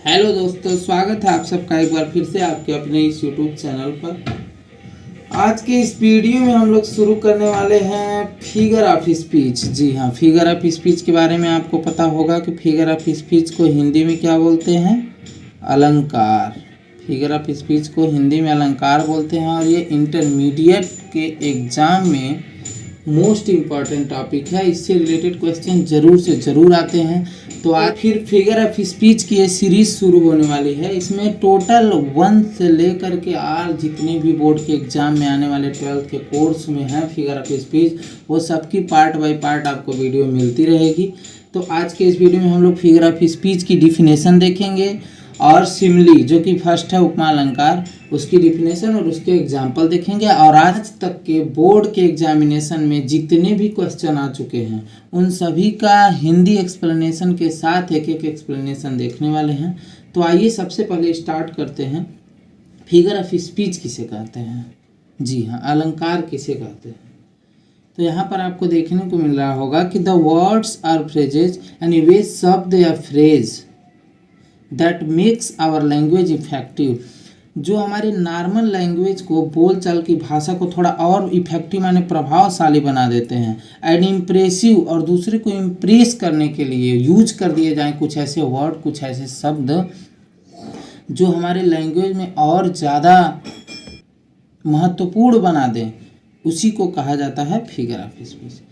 Hello दोस्तों, स्वागत है आप सबका एक बार फिर से आपके अपने इस यूट्यूब चैनल पर। आज के इस वीडियो में हम लोग शुरू करने वाले हैं फिगर ऑफ स्पीच। जी हाँ, फिगर ऑफ स्पीच के बारे में आपको पता होगा कि फिगर ऑफ स्पीच को हिंदी में क्या बोलते हैं? अलंकार। फिगर ऑफ स्पीच को हिंदी में अलंकार बोलते हैं और ये इंटरमीडिएट के एग्ज़ाम में मोस्ट इम्पॉर्टेंट टॉपिक है। इससे रिलेटेड क्वेश्चन ज़रूर से ज़रूर आते हैं। तो आज फिर फिगर ऑफ स्पीच की ये सीरीज़ शुरू होने वाली है। इसमें टोटल 1 से लेकर के आर जितने भी बोर्ड के एग्ज़ाम में आने वाले 12th के कोर्स में है फिगर ऑफ स्पीच, वो सबकी पार्ट बाय पार्ट आपको वीडियो मिलती रहेगी। तो आज के इस वीडियो में हम लोग फिगर ऑफ स्पीच की डिफिनेशन देखेंगे और सिमिली जो कि फर्स्ट है उपमा अलंकार, उसकी डिफिनेशन और उसके एग्जाम्पल देखेंगे। और आज तक के बोर्ड के एग्जामिनेशन में जितने भी क्वेश्चन आ चुके हैं उन सभी का हिंदी एक्सप्लेनेशन के साथ एक एक एक्सप्लेनेशन देखने वाले हैं। तो आइए सबसे पहले स्टार्ट करते हैं। फिगर ऑफ स्पीच किसे कहते हैं? जी हाँ, अलंकार किसे कहते हैं? तो यहाँ पर आपको देखने को मिल रहा होगा कि द वर्ड्स आर फ्रेजेज यानी वे शब्द या phrase that makes our language effective, जो हमारे नॉर्मल लैंग्वेज को बोलचाल की भाषा को थोड़ा और इफेक्टिव माने प्रभावशाली बना देते हैं। एंड इम्प्रेसिव, और दूसरे को इम्प्रेस करने के लिए यूज कर दिए जाएं कुछ ऐसे वर्ड, कुछ ऐसे शब्द जो हमारे लैंग्वेज में और ज़्यादा महत्वपूर्ण बना दें, उसी को कहा जाता है figure of speech.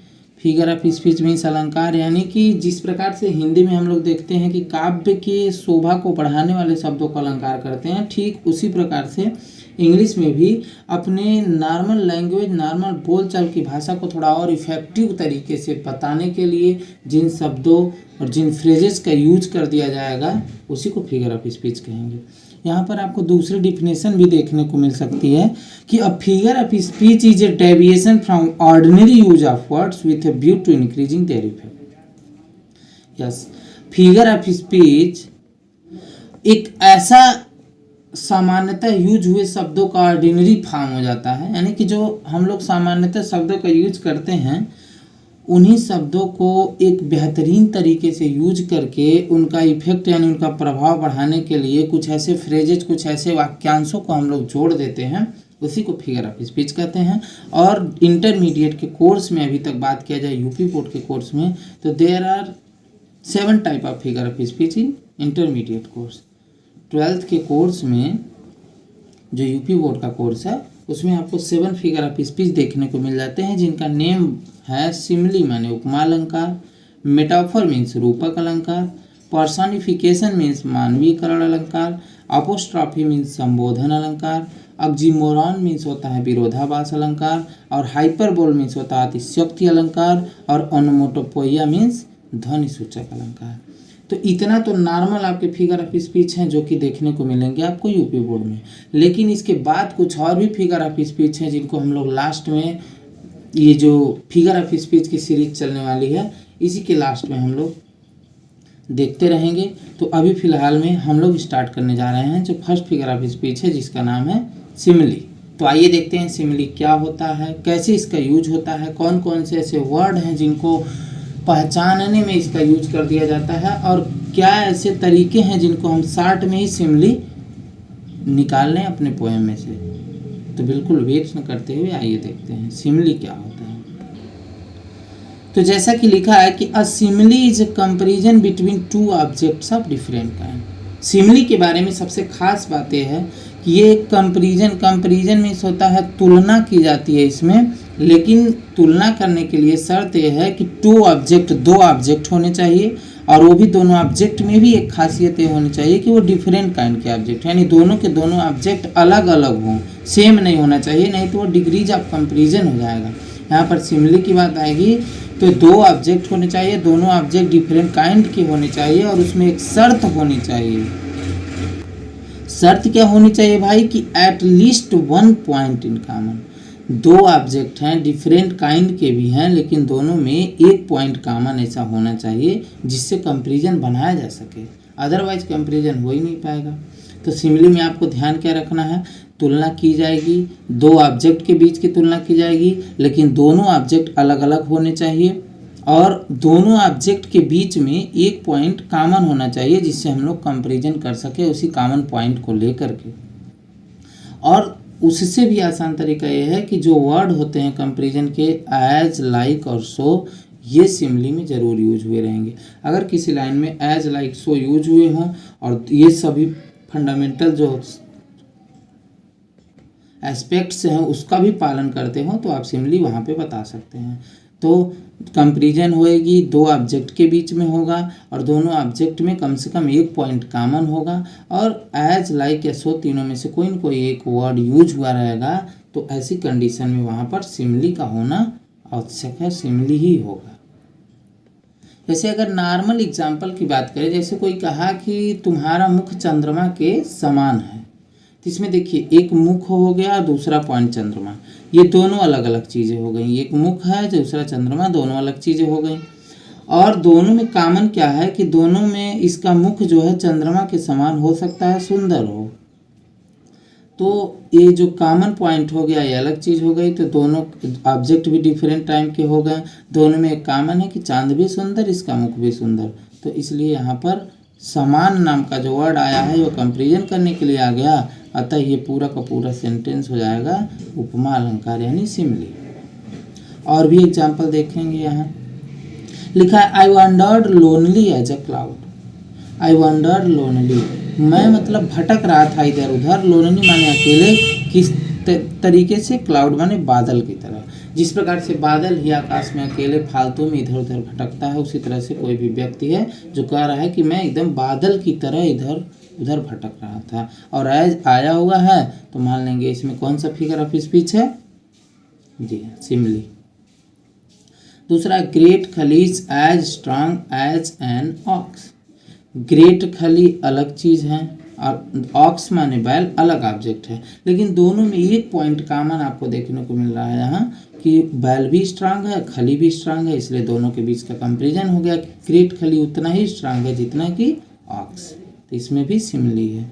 Figure of speech means अलंकार, यानी कि जिस प्रकार से हिंदी में हम लोग देखते हैं कि काव्य के शोभा को बढ़ाने वाले शब्दों को अलंकार करते हैं, ठीक उसी प्रकार से इंग्लिश में भी अपने नॉर्मल लैंग्वेज, नॉर्मल बोलचाल की भाषा को थोड़ा और इफेक्टिव तरीके से बताने के लिए जिन शब्दों और जिन फ्रेजेस का यूज कर दिया जाएगा उसी को फिगर ऑफ स्पीच कहेंगे। यहाँ पर आपको दूसरी डिफिनेशन भी देखने को मिल सकती है कि a figure of speech is a deviation from ordinary use of words with a view to increasing their effect. Yes, figure of speech एक ऐसा सामान्यतः यूज हुए शब्दों का ऑर्डिनरी फॉर्म हो जाता है, यानी कि जो हम लोग सामान्यतः शब्दों का यूज करते हैं उन्हीं शब्दों को एक बेहतरीन तरीके से यूज करके उनका इफेक्ट यानी उनका प्रभाव बढ़ाने के लिए कुछ ऐसे फ्रेजेज, कुछ ऐसे वाक्यांशों को हम लोग जोड़ देते हैं, उसी को फिगर ऑफ स्पीच कहते हैं। और इंटरमीडिएट के कोर्स में अभी तक बात किया जाए यूपी बोर्ड के कोर्स में, तो there are 7 type of figure of speech in intermediate course. 12th के कोर्स में जो यूपी बोर्ड का कोर्स है उसमें आपको 7 फिगर ऑफ स्पीच देखने को मिल जाते हैं, जिनका नेम है सिमिली माने उपमा अलंकार, मेटाफर मीन्स रूपक अलंकार, पर्सनिफिकेशन मीन्स मानवीकरण अलंकार, अपोस्ट्रॉफी मीन्स संबोधन अलंकार, ऑक्सीमोरॉन मीन्स होता है विरोधाभास अलंकार, और हाइपरबोल मीन्स होता है अतिशयोक्ति अलंकार, और ओनोमोटोपोइया मीन्स ध्वनि सूचक अलंकार। तो इतना तो नॉर्मल आपके फिगर ऑफ स्पीच हैं जो कि देखने को मिलेंगे आपको यूपी बोर्ड में। लेकिन इसके बाद कुछ और भी फिगर ऑफ स्पीच हैं जिनको हम लोग लास्ट में, ये जो फिगर ऑफ स्पीच की सीरीज चलने वाली है इसी के लास्ट में हम लोग देखते रहेंगे। तो अभी फ़िलहाल में हम लोग स्टार्ट करने जा रहे हैं जो फर्स्ट फिगर ऑफ स्पीच है जिसका नाम है सिमिली। तो आइए देखते हैं सिमिली क्या होता है, कैसे इसका यूज होता है, कौन कौन से ऐसे वर्ड हैं जिनको पहचानने में इसका यूज कर दिया जाता है, और क्या ऐसे तरीके हैं जिनको हम शॉर्ट में ही सिमिली निकाल लें अपने पोएम में से। तो बिल्कुल वेट न करते हुए आइए देखते हैं सिमिली क्या होता है। तो जैसा कि लिखा है कि a simile is a comparison between 2 objects of different kind. Simile के बारे में सबसे खास बात यह है कि ये कंपैरिजन मीन्स होता है तुलना की जाती है इसमें, लेकिन तुलना करने के लिए शर्त यह है कि 2 ऑब्जेक्ट होने चाहिए, और वो भी दोनों ऑब्जेक्ट में भी एक खासियत ये होनी चाहिए कि वो डिफरेंट काइंड के ऑब्जेक्ट, यानी दोनों के दोनों ऑब्जेक्ट अलग अलग हों, सेम नहीं होना चाहिए, नहीं तो वो डिग्रीज ऑफ कंपैरिजन हो जाएगा। यहाँ पर सिमिली की बात आएगी तो 2 ऑब्जेक्ट होने चाहिए, दोनों ऑब्जेक्ट डिफरेंट काइंड के होने चाहिए, और उसमें एक शर्त होनी चाहिए। शर्त क्या होनी चाहिए भाई कि at least 1 point in common. 2 object हैं, डिफरेंट काइंड के भी हैं, लेकिन दोनों में एक पॉइंट कॉमन ऐसा होना चाहिए जिससे कंपैरिजन बनाया जा सके, अदरवाइज कंपैरिजन हो ही नहीं पाएगा। तो सिमिली में आपको ध्यान क्या रखना है, तुलना की जाएगी, 2 ऑब्जेक्ट के बीच की तुलना की जाएगी, लेकिन दोनों ऑब्जेक्ट अलग अलग होने चाहिए, और दोनों ऑब्जेक्ट के बीच में एक पॉइंट कॉमन होना चाहिए जिससे हम लोग कंपैरिजन कर सके उसी कॉमन पॉइंट को लेकर के। और उससे भी आसान तरीका ये है कि जो वर्ड होते हैं कंपैरिजन के एज, लाइक और सो, ये सिमिली में ज़रूर यूज हुए रहेंगे। अगर किसी लाइन में एज, लाइक, सो यूज हुए हों और ये सभी फंडामेंटल जो एस्पेक्ट्स हैं उसका भी पालन करते हो तो आप सिमिली वहाँ पे बता सकते हैं। तो कंपैरिजन होएगी, दो ऑब्जेक्ट के बीच में होगा और दोनों ऑब्जेक्ट में कम से कम एक पॉइंट कॉमन होगा और एज, लाइक या सो तीनों में से कोई न कोई एक वर्ड यूज हुआ रहेगा। तो ऐसी कंडीशन में वहाँ पर सिमिली का होना आवश्यक है, सिमिली ही होगा। जैसे अगर नॉर्मल एग्जाम्पल की बात करें, जैसे कोई कहा कि तुम्हारा मुख चंद्रमा के समान है, तो इसमें देखिए एक मुख हो गया, दूसरा पॉइंट चंद्रमा, ये दोनों अलग अलग चीज़ें हो गई। एक मुख है, दूसरा चंद्रमा, दोनों अलग चीज़ें हो गई। और दोनों में कॉमन क्या है कि दोनों में इसका मुख जो है चंद्रमा के समान हो सकता है, सुंदर हो। तो ये जो कॉमन पॉइंट हो गया ये अलग चीज़ हो गई। तो दोनों ऑब्जेक्ट भी डिफरेंट टाइम के हो गए। दोनों में एक कॉमन है कि चांद भी सुंदर, इसका मुख भी सुंदर। तो इसलिए यहाँ पर समान नाम का जो वर्ड आया है वो कंपैरिजन करने के लिए आ गया। अतः ये पूरा का पूरा सेंटेंस हो जाएगा उपमा अलंकार यानी सिमिली। और भी एग्जाम्पल देखेंगे। यहाँ लिखा है I wandered lonely as a cloud. I wandered lonely, मैं मतलब भटक रहा था इधर उधर। लोनली माने अकेले, किस तरीके से, क्लाउड माने बादल की तरह। जिस प्रकार से बादल ही आकाश में अकेले फालतू में इधर उधर भटकता है, उसी तरह से कोई भी व्यक्ति है जो कह रहा है कि मैं एकदम बादल की तरह इधर उधर भटक रहा था। और एज आया हुआ है तो मान लेंगे इसमें कौन सा फिगर ऑफ स्पीच है, जी सिमिली। दूसरा, great Khali is as strong as an ox. Great Khali अलग चीज़ है और ऑक्स माने बैल अलग ऑब्जेक्ट है, लेकिन दोनों में एक पॉइंट कॉमन आपको देखने को मिल रहा है यहाँ कि बैल भी स्ट्रांग है, खली भी स्ट्रांग है। इसलिए दोनों के बीच का कंपैरिजन हो गया कि ग्रेट खली उतना ही स्ट्रांग है जितना कि ऑक्स। तो इसमें भी सिमिली है।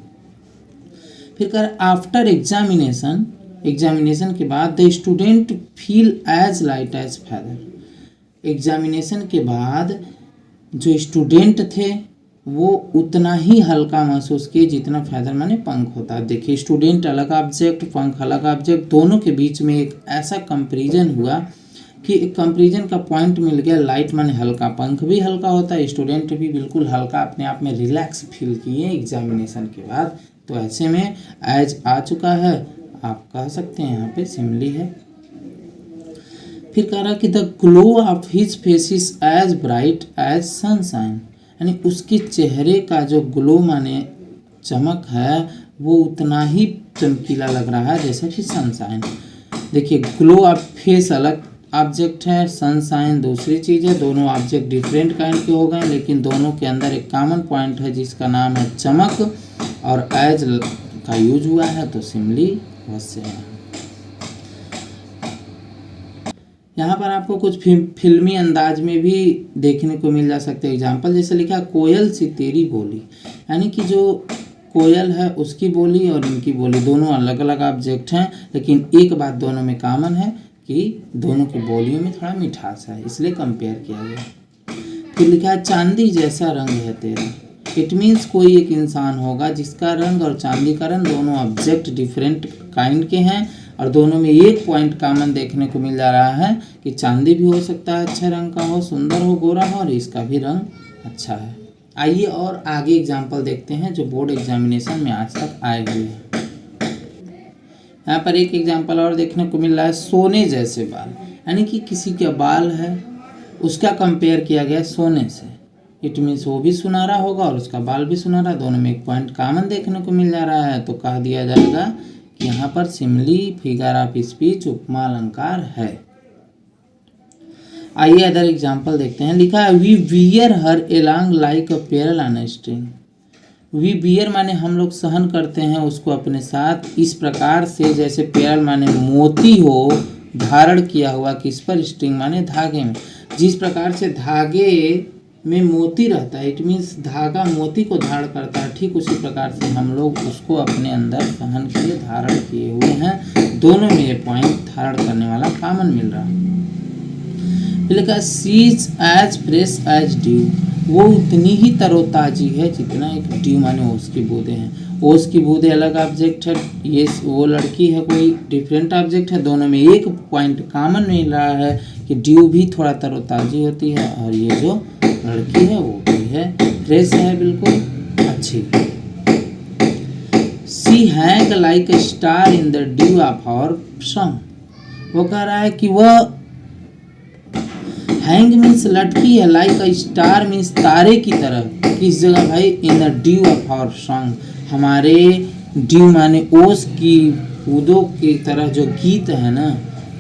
फिर कर आफ्टर एग्जामिनेशन, एग्जामिनेशन के बाद the student feel as light as feather. Examination के बाद जो स्टूडेंट थे वो उतना ही हल्का महसूस किए जितना फेदर माने पंख होता है। देखिए स्टूडेंट अलग ऑब्जेक्ट, पंख अलग ऑब्जेक्ट, दोनों के बीच में एक ऐसा कंपैरिजन हुआ कि एक कंपैरिजन का पॉइंट मिल गया। लाइट माने हल्का, पंख भी हल्का होता है, स्टूडेंट भी बिल्कुल हल्का, अपने आप में रिलैक्स फील किए एग्जामिनेशन के बाद। तो ऐसे में एज आ चुका है, आप कह सकते हैं यहाँ पे सिमिली है। फिर कह रहा कि the glow of his face is as bright as sunshine, यानी उसके चेहरे का जो ग्लो माने चमक है वो उतना ही चमकीला लग रहा है जैसा कि सनशाइन। देखिए ग्लो ऑफ फेस अलग ऑब्जेक्ट है, सनशाइन दूसरी चीज़ है। दोनों ऑब्जेक्ट डिफरेंट काइंड के हो गए, लेकिन दोनों के अंदर एक कॉमन पॉइंट है जिसका नाम है चमक, और एज का यूज हुआ है तो सिमिली अवश्य है। यहाँ पर आपको कुछ फिल्मी अंदाज में भी देखने को मिल जा सकते हैं एग्जाम्पल। जैसे लिखा कोयल सी तेरी बोली, यानी कि जो कोयल है उसकी बोली और इनकी बोली दोनों अलग अलग ऑब्जेक्ट हैं, लेकिन एक बात दोनों में कॉमन है कि दोनों की बोलियों में थोड़ा मिठास है, इसलिए कंपेयर किया गया। फिर लिखा है चांदी जैसा रंग है तेरा। इट मीन्स कोई एक इंसान होगा जिसका रंग और चांदी का रंग दोनों ऑब्जेक्ट डिफरेंट काइंड के हैं और दोनों में एक पॉइंट कॉमन देखने को मिल जा रहा है कि चांदी भी हो सकता है अच्छे रंग का हो, सुंदर हो, गोरा हो, और इसका भी रंग अच्छा है। आइए और आगे एग्जाम्पल देखते हैं जो बोर्ड एग्जामिनेशन में आज तक आए हुए हैं। यहाँ पर एक एग्जाम्पल और देखने को मिल रहा है सोने जैसे बाल, यानी कि किसी के बाल है उसका कंपेयर किया गया सोने से। इट मीन्स वो भी सुनहरा होगा और उसका बाल भी सुनहरा, दोनों में एक पॉइंट कॉमन देखने को मिल जा रहा है, तो कह दिया जाएगा कि यहाँ पर सिमिली फिगर ऑफ स्पीच उपमा अलंकार है। आइए अदर एग्जाम्पल देखते हैं। लिखा है we wear her along like a pearl on a string. We bear माने हम लोग सहन करते हैं उसको अपने साथ इस प्रकार से जैसे पेरल माने मोती हो धारण किया हुआ, किस पर, स्ट्रिंग माने धागे में। जिस प्रकार से धागे में मोती रहता है, इट मीन्स धागा मोती को धारण करता है, ठीक उसी प्रकार से हम लोग उसको अपने अंदर सहन किए धारण किए हुए हैं। दोनों में ये पॉइंट धारण करने वाला कॉमन मिल रहा है। फिर लिखा है she is as fresh as dew, वो उतनी ही तरोताजी है जितना एक ड्यू माने ओस की बूंदें हैं। ओस की बूंदें अलग ऑब्जेक्ट है, ये वो लड़की है कोई डिफरेंट ऑब्जेक्ट है, दोनों में एक पॉइंट कॉमन मिल रहा है कि ड्यू भी थोड़ा तरोताजी होती है और ये जो लड़की है वो भी है फ्रेश है, बिल्कुल अच्छी। She hang like a star in the dew of our sun, वो कह रहा है कि वह हैंग मीन्स लटकी है, लाइक अ स्टार मीन्स तारे की तरह, किस जगह भाई, in the dew of our song, हमारे ड्यू माने ओस की बूंदों की तरह जो गीत है ना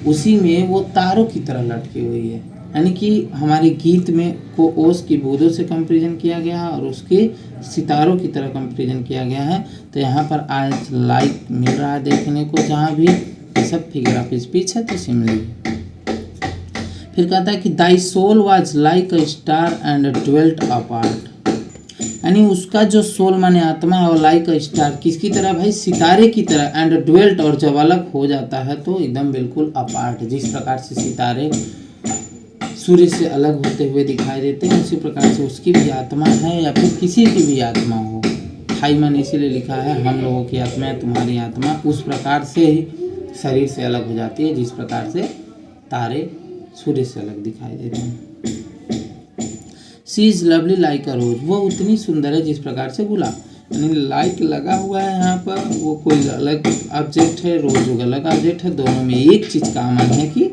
उसी में वो तारों की तरह लटकी हुई है। यानी कि हमारे गीत में को ओस की बूंदों से कंपेरिजन किया गया है और उसके सितारों की तरह कंपेरिजन किया गया है। तो यहाँ पर आज लाइक मिल रहा है देखने को, जहाँ भी ये सब फिगर ऑफ स्पीच है तो सिमिली। फिर कहता है कि thy soul was like a star and dwelt apart, यानी उसका जो सोल माने आत्मा है वो लाइक अ स्टार, किसकी तरह भाई, सितारे की तरह, एंड ड्वेल्ट और जब अलग हो जाता है तो एकदम बिल्कुल अपार्ट। जिस प्रकार से सितारे सूर्य से अलग होते हुए दिखाई देते हैं उसी प्रकार से उसकी भी आत्मा है या फिर किसी की भी आत्मा हो, हाईमन इसीलिए लिखा है हम लोगों की आत्मा है, तुम्हारी आत्मा उस प्रकार से ही शरीर से अलग हो जाती है जिस प्रकार से तारे सूर्य से अलग दिखाई देते हैं। She is lovely like a rose, वो उतनी सुंदर है जिस प्रकार से गुलाब, यानी लाइक लगा हुआ है यहाँ पर, वो कोई अलग ऑब्जेक्ट है, रोज अलग ऑब्जेक्ट है, दोनों में एक चीज कॉमन है कि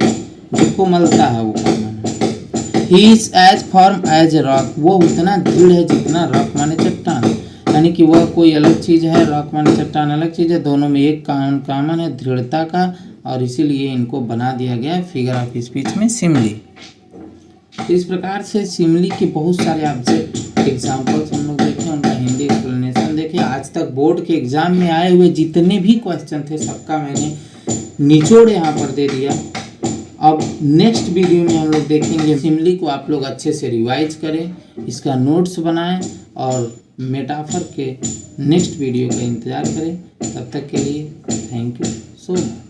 जो कोमलता है वो कॉमन है। He is as firm as a rock, वो उतना दृढ़ है जितना रॉक माने चट्टान, यानी कि वह कोई अलग चीज है, रॉक माने चट्टान अलग चीज है, दोनों में एक कॉमन है दृढ़ता का, और इसीलिए इनको बना दिया गया फिगर ऑफ स्पीच में सिमिली। इस प्रकार से सिमिली के बहुत सारे ऑब्जेक्ट एग्जाम्पल्स हम लोग देखें, उनका हिंदी एक्सप्लेनेशन देखें। आज तक बोर्ड के एग्जाम में आए हुए जितने भी क्वेश्चन थे सबका मैंने निचोड़ यहाँ पर दे दिया। अब नेक्स्ट वीडियो में हम लोग देखेंगे सिमिली को आप लोग अच्छे से रिवाइज करें, इसका नोट्स बनाएं और मेटाफर के नेक्स्ट वीडियो का इंतज़ार करें। तब तक के लिए थैंक यू सो मच।